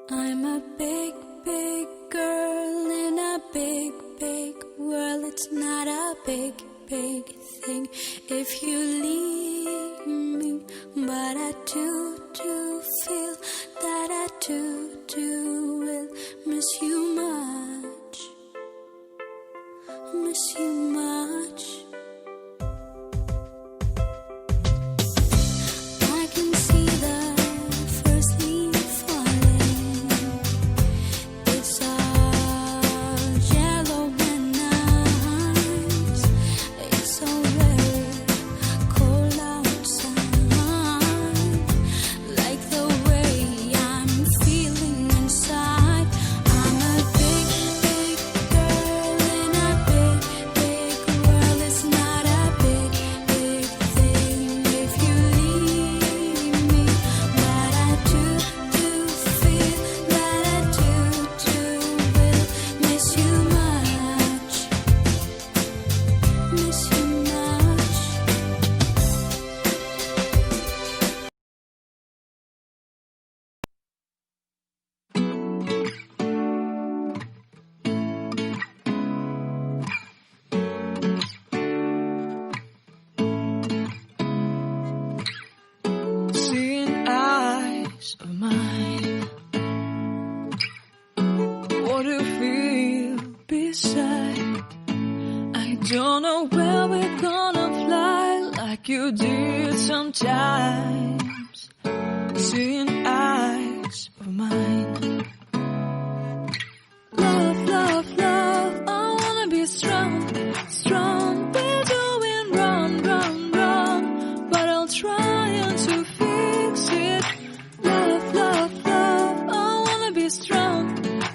I'm a big, big girl in a big, big world. It's not a big, big thing if you leave me, but I do feel that I do will miss you much, miss you much. I can see the first leaf falling. It's all yellow and nice. It's so very cold outside. Like the way I'm feeling inside. I'm a big, big girl in a big, big world. It's not a big, big thing if you leave me, but I do feel that I do will miss you much, miss you much. Seeing eyes of mine, what do you feel beside? I don't know where we're gonna fly like you did sometimes. Seeing eyes of mine, love, love, love, I wanna be strong, strong. We're doing wrong, wrong, wrong, but I'll try to fix it. Love, love, love, I wanna be strong,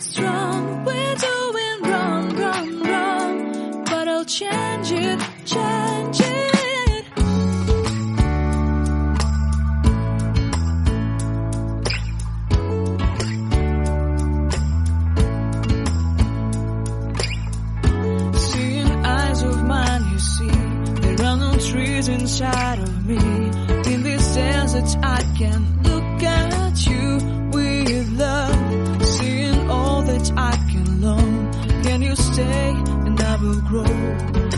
strong. We're doing wrong, wrong, wrong, but I'll change it, change it. Seeing eyes of mine, you see, there are no trees inside of me. In this desert, I can look at you with love. Seeing all that I can long. Can you stay and I will grow?